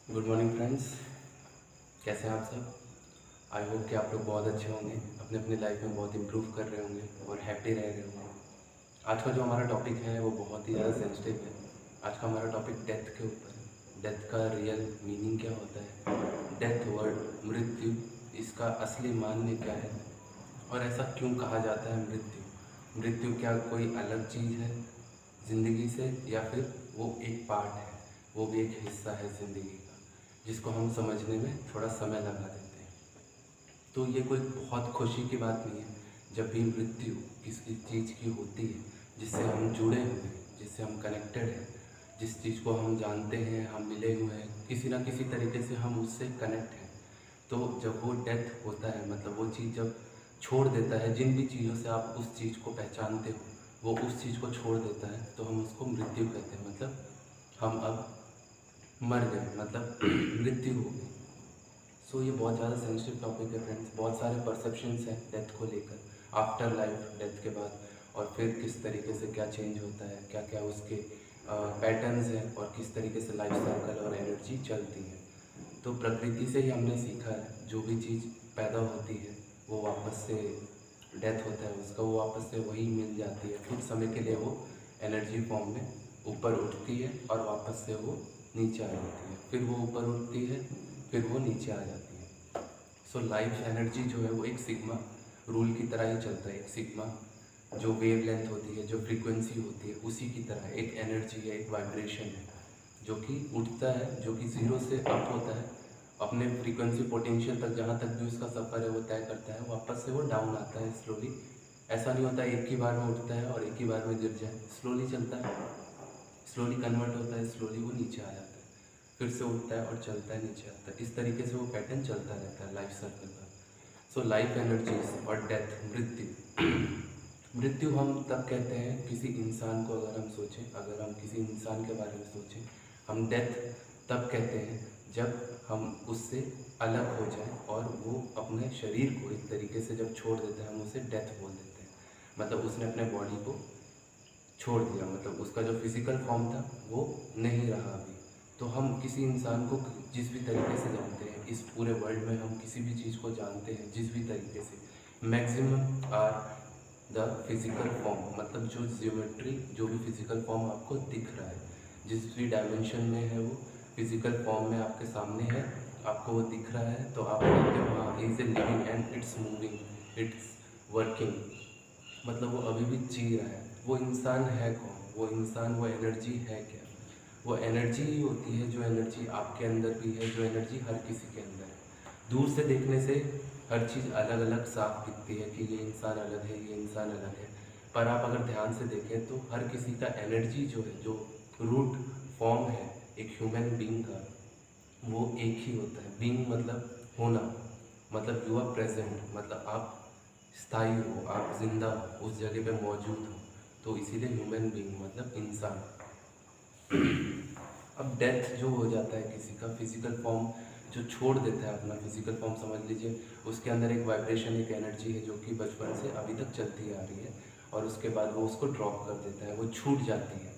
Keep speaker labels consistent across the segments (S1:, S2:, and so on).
S1: Good morning friends. कैसे हैं आप सब? आई होप कि आप लोग बहुत अच्छे होंगे, अपने अपनी लाइफ में बहुत इम्प्रूव कर रहे होंगे और हैप्पी रह रहे होंगे। आज का जो हमारा टॉपिक है वो बहुत ही ज़्यादा सेंसिटिव है। आज का हमारा टॉपिक डेथ के ऊपर है। डेथ का रियल मीनिंग क्या होता है, डेथ वर्ड मृत्यु, इसका असली मान्य क्या है और ऐसा क्यों कहा जाता है मृत्यु। मृत्यु क्या कोई अलग चीज़ है ज़िंदगी से, या फिर वो एक पार्ट है, वो भी एक हिस्सा है ज़िंदगी का, जिसको हम समझने में थोड़ा समय लगा देते हैं। तो ये कोई बहुत खुशी की बात नहीं है जब भी मृत्यु किसी चीज़ की होती है जिससे हम जुड़े हुए हैं, जिससे हम कनेक्टेड हैं, जिस चीज़ को हम जानते हैं, हम मिले हुए हैं, किसी ना किसी तरीके से हम उससे कनेक्ट हैं। तो जब वो डेथ होता है, मतलब वो चीज़ जब छोड़ देता है, जिन भी चीज़ों से आप उस चीज़ को पहचानते हो वो उस चीज़ को छोड़ देता है, तो हम उसको मृत्यु कहते हैं। मतलब हम अब मर गए, मतलब मृत्यु हो गई। सो ये बहुत ज़्यादा सेंसिटिव टॉपिक है फ्रेंड्स। बहुत सारे परसेप्शंस हैं डेथ को लेकर, आफ्टर लाइफ, डेथ के बाद, और फिर किस तरीके से क्या चेंज होता है, क्या क्या उसके पैटर्न्स हैं और किस तरीके से लाइफ साइकिल और एनर्जी चलती है। तो प्रकृति से ही हमने सीखा है, जो भी चीज़ पैदा होती है वो वापस से, डेथ होता है उसका, वो वापस से वही मिल जाती है। कुछ समय के लिए वो एनर्जी फॉर्म में ऊपर उठती है और वापस से वो नीचे आ जाती है, फिर वो ऊपर उठती है, फिर वो नीचे आ जाती है। सो लाइफ एनर्जी जो है वो एक सिग्मा रूल की तरह ही चलता है। एक सिग्मा जो वेव लेंथ होती है, जो फ्रीक्वेंसी होती है, उसी की तरह एक एनर्जी है, एक वाइब्रेशन है जो कि उठता है, जो कि ज़ीरो से अप होता है, अपने फ्रीक्वेंसी पोटेंशियल तक, जहाँ तक भी उसका सफ़र है वो तय करता है, वापस से वो डाउन आता है स्लोली। ऐसा नहीं होता एक ही बार में उठता है और एक ही बार में गिर जाए, स्लोली चलता है, स्लोली कन्वर्ट होता है, स्लोली वो नीचे आ जाता है, फिर से उठता है और चलता है, नीचे आता है। इस तरीके से वो पैटर्न चलता रहता है लाइफ सर्कल का। सो लाइफ एनर्जीज और डेथ, मृत्यु। मृत्यु हम तब कहते हैं किसी इंसान को, अगर हम सोचें, अगर हम किसी इंसान के बारे में सोचें, हम डेथ तब कहते हैं जब हम उससे अलग हो जाएं और वो अपने शरीर को एक तरीके से जब छोड़ देते हैं, हम उसे डेथ बोल देते हैं। मतलब उसने अपने बॉडी को छोड़ दिया, मतलब उसका जो फिज़िकल फॉर्म था वो नहीं रहा अभी। तो हम किसी इंसान को जिस भी तरीके से जानते हैं, इस पूरे वर्ल्ड में हम किसी भी चीज़ को जानते हैं जिस भी तरीके से, maximum are the physical form, मतलब जो जियोमेट्री, जो भी फिज़िकल फॉर्म आपको दिख रहा है, जिस भी डायमेंशन में है वो फिज़िकल फॉर्म में आपके सामने है, आपको वो दिख रहा है, तो आप कहते हो हाँ is a living and it's moving, it's working, मतलब वो अभी भी जी रहा है। वो इंसान है कौन? वो इंसान, वो एनर्जी है क्या? वो एनर्जी ही होती है, जो एनर्जी आपके अंदर भी है, जो एनर्जी हर किसी के अंदर है। दूर से देखने से हर चीज़ अलग अलग साफ दिखती है कि ये इंसान अलग है, ये इंसान अलग है, पर आप अगर ध्यान से देखें तो हर किसी का एनर्जी जो है, जो रूट फॉर्म है एक ह्यूमन बीइंग का, वो एक ही होता है। बीइंग मतलब होना, मतलब यू आर प्रेजेंट, मतलब आप स्थायी हो, आप जिंदा हो, उस जगह पे मौजूद हो, तो इसीलिए ह्यूमन बीइंग मतलब इंसान। अब डेथ जो हो जाता है किसी का, फिजिकल फॉर्म जो छोड़ देता है अपना फिजिकल फॉर्म, समझ लीजिए उसके अंदर एक वाइब्रेशन, एक एनर्जी है जो कि बचपन से अभी तक चलती आ रही है, और उसके बाद वो उसको ड्रॉप कर देता है, वो छूट जाती है।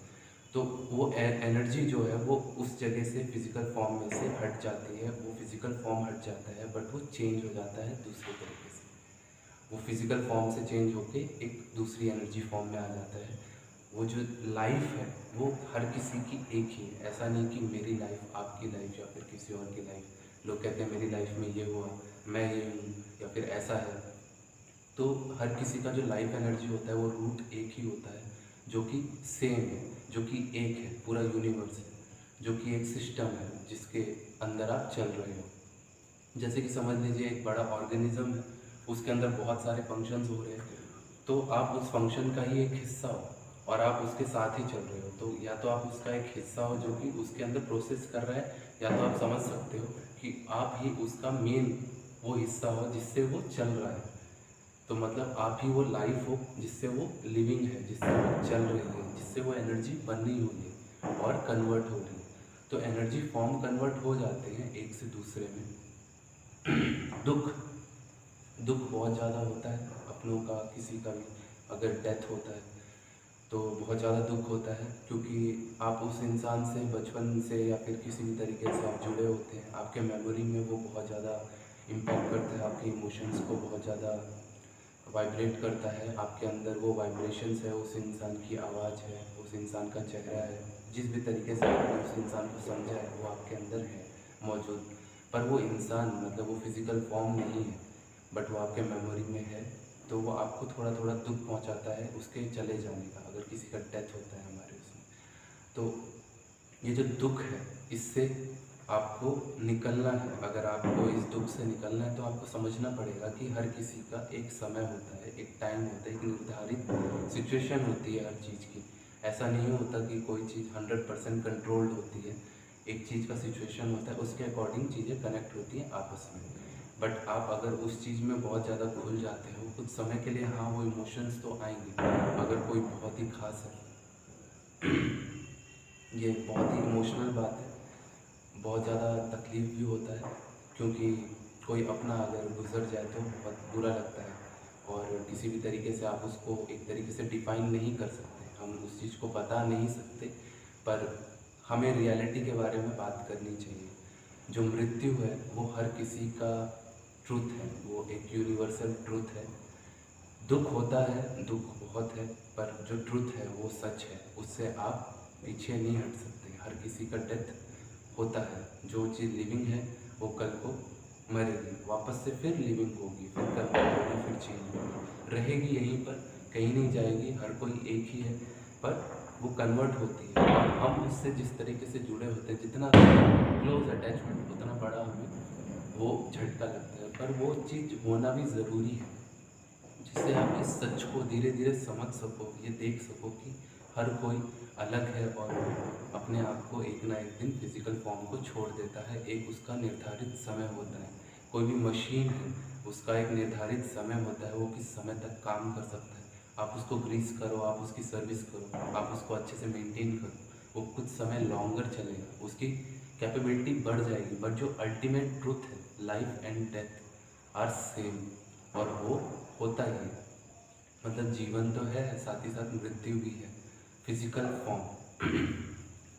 S1: तो वो एनर्जी जो है वो उस जगह से, फिजिकल फॉर्म में से हट जाती है, वो फिजिकल फॉर्म हट जाता है, बट वो चेंज हो जाता है दूसरे तरीके से। वो फिजिकल फॉर्म से चेंज होके एक दूसरी एनर्जी फॉर्म में आ जाता है। वो जो लाइफ है वो हर किसी की एक ही है। ऐसा नहीं कि मेरी लाइफ, आपकी लाइफ या फिर किसी और की लाइफ। लोग कहते हैं मेरी लाइफ में ये हुआ, मैं ये हूँ, या फिर ऐसा है। तो हर किसी का जो लाइफ एनर्जी होता है वो रूट एक ही होता है, जो कि सेम है, जो कि एक है, पूरा यूनिवर्स है, जो कि एक सिस्टम है जिसके अंदर आप चल रहे हो। जैसे कि समझ लीजिए एक बड़ा ऑर्गेनिज्म है, उसके अंदर बहुत सारे फंक्शंस हो रहे हैं, तो आप उस फंक्शन का ही एक हिस्सा हो और आप उसके साथ ही चल रहे हो। तो या तो आप उसका एक हिस्सा हो जो कि उसके अंदर प्रोसेस कर रहा है, या तो आप समझ सकते हो कि आप ही उसका मेन वो हिस्सा हो जिससे वो चल रहा है। तो मतलब आप ही वो लाइफ हो जिससे वो लिविंग है, जिससे वो चल रही है, जिससे वो एनर्जी बनी हुई है और कन्वर्ट हो रही है। तो एनर्जी फॉर्म कन्वर्ट हो जाते हैं एक से दूसरे में। दुख, दुख बहुत ज़्यादा होता है अपनों का, किसी का भी अगर डेथ होता है तो बहुत ज़्यादा दुख होता है, क्योंकि आप उस इंसान से बचपन से या फिर किसी भी तरीके से आप जुड़े होते हैं। आपके मेमोरी में वो बहुत ज़्यादा इम्पैक्ट करता है, आपके इमोशंस को बहुत ज़्यादा वाइब्रेट करता है। आपके अंदर वो वाइब्रेशंस है, उस इंसान की आवाज़ है, उस इंसान का चेहरा है, जिस भी तरीके से आपने उस इंसान को समझा है वो आपके अंदर है मौजूद। पर वो इंसान मतलब वो फिज़िकल फॉर्म नहीं है, बट वो आपके मेमोरी में है। तो वो आपको थोड़ा थोड़ा दुख पहुंचाता है उसके चले जाने का, अगर किसी का डेथ होता है हमारे उसमें। तो ये जो दुख है, इससे आपको निकलना है। अगर आपको इस दुख से निकलना है तो आपको समझना पड़ेगा कि हर किसी का एक समय होता है, एक टाइम होता है, एक निर्धारित सिचुएशन होती है हर चीज़ की। ऐसा नहीं होता कि कोई चीज़ 100% कंट्रोल्ड होती है। एक चीज़ का सिचुएशन होता है, उसके अकॉर्डिंग चीज़ें कनेक्ट होती हैं आपस में। बट आप अगर उस चीज़ में बहुत ज़्यादा घुल जाते हो कुछ समय के लिए, हाँ वो इमोशंस तो आएंगे। अगर कोई बहुत ही खास है, ये बहुत ही इमोशनल बात है, बहुत ज़्यादा तकलीफ़ भी होता है, क्योंकि कोई अपना अगर गुजर जाए तो बहुत बुरा लगता है। और किसी भी तरीके से आप उसको एक तरीके से डिफ़ाइन नहीं कर सकते, हम उस चीज़ को बता नहीं सकते। पर हमें रियलिटी के बारे में बात करनी चाहिए। जो मृत्यु है वो हर किसी का ट्रूथ है, वो एक यूनिवर्सल ट्रूथ है। दुख होता है, दुख बहुत है, पर जो ट्रूथ है वो सच है, उससे आप पीछे नहीं हट सकते। हर किसी का डेथ होता है। जो चीज़ लिविंग है वो कल को मरेगी, वापस से फिर लिविंग होगी, फिर कन्वर्ट होगी, फिर चेंज होगी, रहेगी यहीं पर, कहीं नहीं जाएगी। हर कोई एक ही है, पर वो कन्वर्ट होती है। और हम उससे जिस तरीके से जुड़े होते हैं, जितना क्लोज अटैचमेंट, उतना बड़ा हमें वो झटका लगता है। पर वो चीज़ होना भी ज़रूरी है, जिससे आप इस सच को धीरे धीरे समझ सको, ये देख सको कि हर कोई अलग है और अपने आप को एक ना एक दिन फिजिकल फॉर्म को छोड़ देता है। एक उसका निर्धारित समय होता है। कोई भी मशीन है, उसका एक निर्धारित समय होता है, वो किस समय तक काम कर सकता है। आप उसको ग्रीस करो, आप उसकी सर्विस करो, आप उसको अच्छे से मेंटेन करो, वो कुछ समय लॉन्गर चलेगा, उसकी कैपेबिलिटी बढ़ जाएगी। बट जो अल्टीमेट ट्रूथ है, life and death are same, और वो होता ही है। मतलब जीवन तो है, साथ ही साथ मृत्यु भी है, फिजिकल फॉर्म।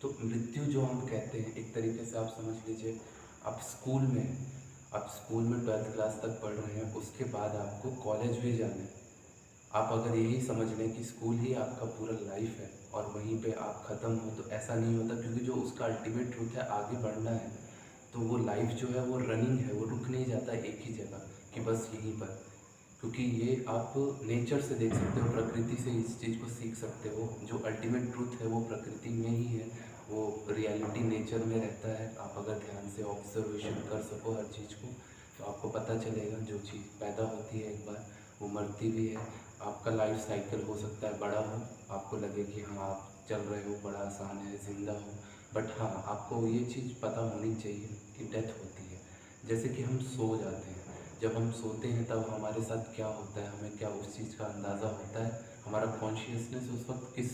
S1: तो मृत्यु जो हम कहते हैं, एक तरीके से आप समझ लीजिए, आप स्कूल में 12th क्लास तक पढ़ रहे हैं, उसके बाद आपको कॉलेज भी जाना है। आप अगर यही समझ लें कि स्कूल ही आपका पूरा लाइफ है और वहीं पे आप ख़त्म हो, तो ऐसा नहीं होता, क्योंकि जो उसका अल्टीमेट ट्रूथ है, आगे बढ़ना है। तो वो लाइफ जो है वो रनिंग है, वो रुक नहीं जाता एक ही जगह कि बस यहीं पर। क्योंकि ये आप नेचर से देख सकते हो, प्रकृति से इस चीज़ को सीख सकते हो। जो अल्टीमेट ट्रूथ है वो प्रकृति में ही है, वो रियलिटी नेचर में रहता है। आप अगर ध्यान से ऑब्जर्वेशन कर सको हर चीज़ को, तो आपको पता चलेगा जो चीज़ पैदा होती है एक बार, वो मरती भी है। आपका लाइफ साइकिल हो सकता है बड़ा हो, आपको लगे कि हाँ आप चल रहे हो, बड़ा आसान है, ज़िंदा हो। बट हाँ, आपको ये चीज़ पता होनी चाहिए कि डेथ होती है। जैसे कि हम सो जाते हैं, जब हम सोते हैं तब हमारे साथ क्या होता है, हमें क्या उस चीज़ का अंदाज़ा होता है? हमारा कॉन्शियसनेस उस वक्त किस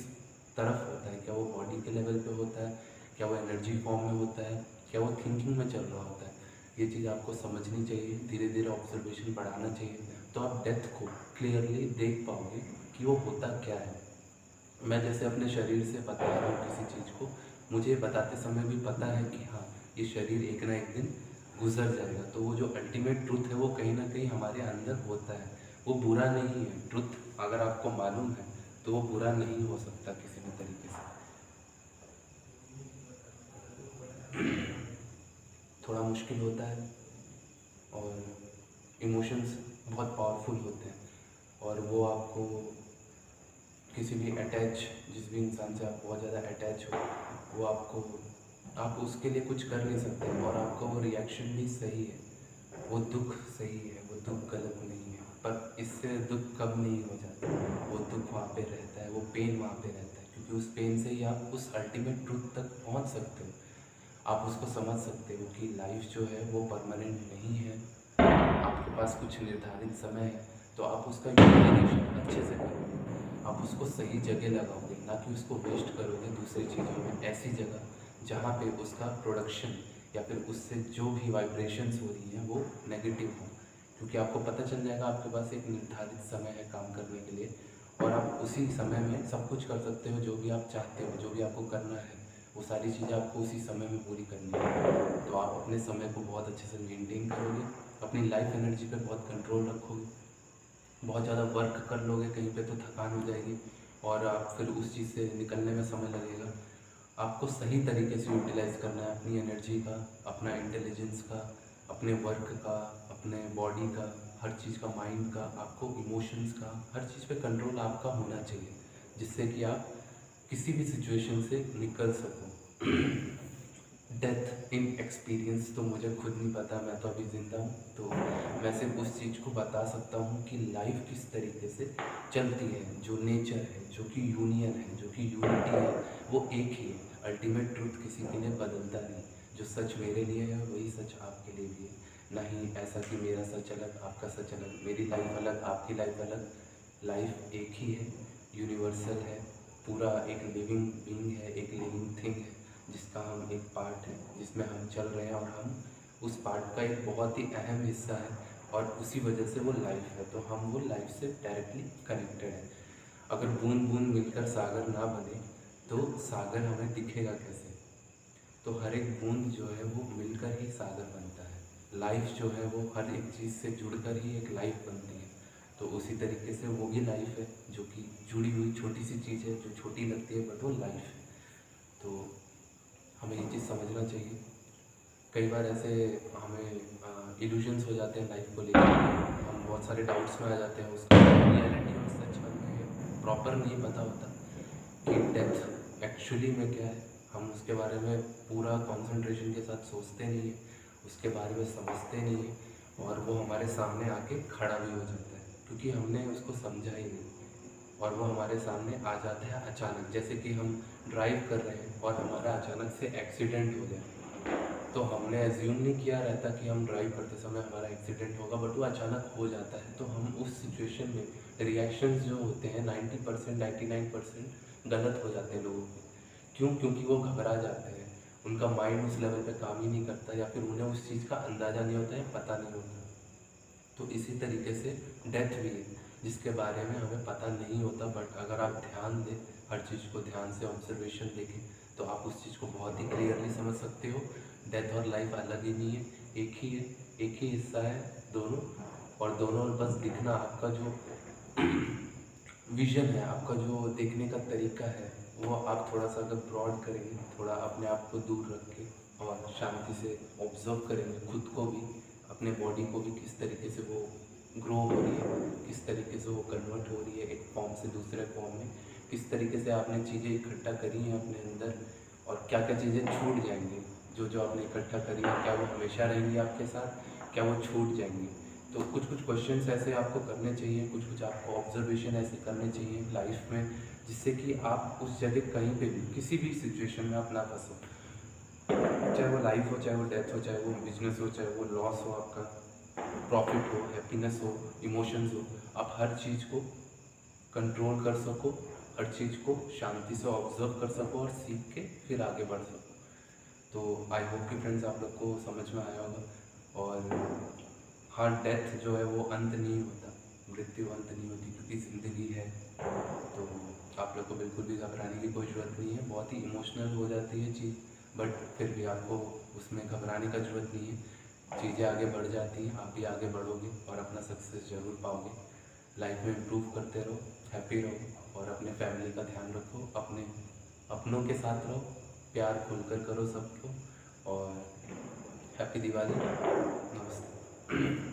S1: तरफ होता है? क्या वो बॉडी के लेवल पे होता है? क्या वो एनर्जी फॉर्म में होता है? क्या वो थिंकिंग में चल रहा होता है? ये चीज़ आपको समझनी चाहिए, धीरे धीरे ऑब्जर्वेशन बढ़ाना चाहिए, तो आप डेथ को क्लियरली देख पाओगे कि वो होता क्या है। मैं जैसे अपने शरीर से बता रहा हूँ किसी चीज़ को, मुझे बताते समय भी पता है कि हाँ ये शरीर एक ना एक दिन गुजर जाएगा। तो वो जो अल्टीमेट ट्रुथ है वो कहीं ना कहीं हमारे अंदर होता है। वो बुरा नहीं है, ट्रुथ अगर आपको मालूम है तो वो बुरा नहीं हो सकता किसी भी तरीके से। थोड़ा मुश्किल होता है, और इमोशंस बहुत पावरफुल होते हैं, और वो आपको किसी भी जिस भी इंसान से आप बहुत ज़्यादा अटैच हो, वो आपको, आप उसके लिए कुछ कर नहीं सकते, और आपका वो रिएक्शन भी सही है, वो दुख सही है, वो दुख गलत नहीं है। पर इससे दुख कब नहीं हो जाता, वो दुख वहाँ पे रहता है, वो पेन वहाँ पे रहता है, क्योंकि उस पेन से ही आप उस अल्टीमेट ट्रूथ तक पहुँच सकते हो। आप उसको समझ सकते हो कि लाइफ जो है वो परमानेंट नहीं है, आपके पास कुछ निर्धारित समय है, तो आप उसका यूटिलाइजेशन अच्छे से करोगे। आप उसको सही जगह लगाओगे, ना कि उसको वेस्ट करोगे दूसरी चीज़ों में, ऐसी जगह जहाँ पे उसका प्रोडक्शन या फिर उससे जो भी वाइब्रेशंस हो रही हैं वो नेगेटिव हो। क्योंकि आपको पता चल जाएगा आपके पास एक निर्धारित समय है काम करने के लिए, और आप उसी समय में सब कुछ कर सकते हो, जो भी आप चाहते हो, जो भी आपको करना है, वो सारी चीज़ें आपको उसी समय में पूरी करनी है। तो आप अपने समय को बहुत अच्छे से मेंटेन करोगे, अपनी लाइफ एनर्जी पे बहुत कंट्रोल रखोगे। बहुत ज़्यादा वर्क कर लोगे कहीं पे तो थकान हो जाएगी और आप फिर उस चीज़ से निकलने में समय लगेगा। आपको सही तरीके से यूटिलाइज़ करना है अपनी एनर्जी का, अपना इंटेलिजेंस का, अपने वर्क का, अपने बॉडी का, हर चीज़ का, माइंड का, आपको इमोशंस का, हर चीज़ पे कंट्रोल आपका होना चाहिए, जिससे कि आप किसी भी सिचुएशन से निकल सको। डेथ इन एक्सपीरियंस तो मुझे खुद नहीं पता, मैं तो अभी ज़िंदा हूँ, तो मैं सिर्फ उस चीज़ को बता सकता हूँ कि लाइफ किस तरीके से चलती है। जो नेचर है, जो कि यूनियन है, जो कि यूनिटी है, वो एक ही है। अल्टीमेट ट्रूथ किसी के लिए बदलता नहीं। जो सच मेरे लिए है वही सच आपके लिए भी है। ना ही ऐसा कि मेरा सच अलग, आपका सच अलग, मेरी लाइफ अलग, आपकी लाइफ अलग। लाइफ एक ही है, यूनिवर्सल है, पूरा एक लिविंग बीइंग है, एक लिविंग थिंग है, जिसका हम एक पार्ट है, जिसमें हम चल रहे हैं और हम उस पार्ट का एक बहुत ही अहम हिस्सा है और उसी वजह से वो लाइफ है। तो हम वो लाइफ से डायरेक्टली कनेक्टेड है। अगर बूंद बूंद मिलकर सागर ना बने तो सागर हमें दिखेगा कैसे? तो हर एक बूंद जो है वो मिलकर ही सागर बनता है। लाइफ जो है वो हर एक चीज़ से जुड़कर ही एक लाइफ बनती है। तो उसी तरीके से वो भी लाइफ है, जो कि जुड़ी हुई छोटी सी चीज़ है, जो छोटी लगती है बट वो लाइफ है। तो हमें ये चीज़ समझना चाहिए। कई बार ऐसे हमें इल्यूजन्स हो जाते हैं लाइफ को लेकर, हम बहुत सारे डाउट्स में आ जाते हैं, उसका रियलिटी और सच हमें प्रॉपर नहीं पता होता कि डेथ एक्चुअली में क्या है। हम उसके बारे में पूरा कंसंट्रेशन के साथ सोचते नहीं हैं, उसके बारे में समझते नहीं हैं और वो हमारे सामने आके खड़ा भी हो जाता है क्योंकि हमने उसको समझा ही नहीं और वो हमारे सामने आ जाता है अचानक। जैसे कि हम ड्राइव कर रहे हैं और हमारा अचानक से एक्सीडेंट हो जाए, तो हमने एज्यूम नहीं किया रहता कि हम ड्राइव करते समय हमारा एक्सीडेंट होगा, बट वो अचानक हो जाता है। तो हम उस सिचुएशन में रिएक्शंस जो होते हैं 90% 99% गलत हो जाते हैं लोगों के। क्यों? क्योंकि वो घबरा जाते हैं, उनका माइंड उस लेवल पे काम ही नहीं करता या फिर उन्हें उस चीज़ का अंदाज़ा नहीं होता है, पता नहीं होता। तो इसी तरीके से डेथ भी है, जिसके बारे में हमें पता नहीं होता, बट अगर आप ध्यान दें, हर चीज़ को ध्यान से ऑब्जर्वेशन देखें, तो आप उस चीज़ को बहुत ही क्लियरली समझ सकते हो। डेथ और लाइफ अलग ही नहीं है, एक ही है, एक ही हिस्सा है दोनों। और दोनों बस दिखना, आपका जो विजन है, आपका जो देखने का तरीका है, वो आप थोड़ा सा अगर ब्रॉड करेंगे, थोड़ा अपने आप को दूर रख के और शांति से ऑब्जर्व करेंगे खुद को भी, अपने बॉडी को भी, किस तरीके से वो ग्रो हो रही है, किस तरीके से वो कन्वर्ट हो रही है एक फॉर्म से दूसरे फॉर्म में, किस तरीके से आपने चीज़ें इकट्ठा करी हैं अपने अंदर और क्या क्या चीज़ें छूट जाएंगी। जो आपने इकट्ठा करी है, क्या वो हमेशा रहेंगी आपके साथ, क्या वो छूट जाएंगी? तो कुछ कुछ क्वेश्चंस ऐसे आपको करने चाहिए, कुछ कुछ आपको ऑब्जर्वेशन ऐसे करने चाहिए लाइफ में, जिससे कि आप उस जगह कहीं पे भी किसी भी सिचुएशन में आप ना फंसो। चाहे वो लाइफ हो, चाहे वो डेथ हो, चाहे वो बिजनेस हो, चाहे वो लॉस हो, आपका प्रॉफिट हो, हैप्पीनेस हो, इमोशंस हो, आप हर चीज़ को कंट्रोल कर सको, हर चीज़ को शांति से ऑब्जर्व कर सको और सीख के फिर आगे बढ़ सको। तो आई होप कि फ्रेंड्स आप लोग को समझ में आया होगा। और हाँ, डेथ जो है वो अंत नहीं होता, मृत्यु अंत नहीं होती, क्योंकि ज़िंदगी है। तो आप लोग को बिल्कुल भी घबराने की कोई ज़रूरत नहीं है। बहुत ही इमोशनल हो जाती है चीज़, बट फिर भी आपको उसमें घबराने का ज़रूरत नहीं है। चीज़ें आगे बढ़ जाती हैं, आप भी आगे बढ़ोगे और अपना सक्सेस ज़रूर पाओगे। लाइफ में इम्प्रूव करते रहो, हैप्पी रहो और अपने फैमिली का ध्यान रखो, अपने अपनों के साथ रहो, प्यार खुलकर करो सबको। और हैप्पी दिवाली, नमस्ते।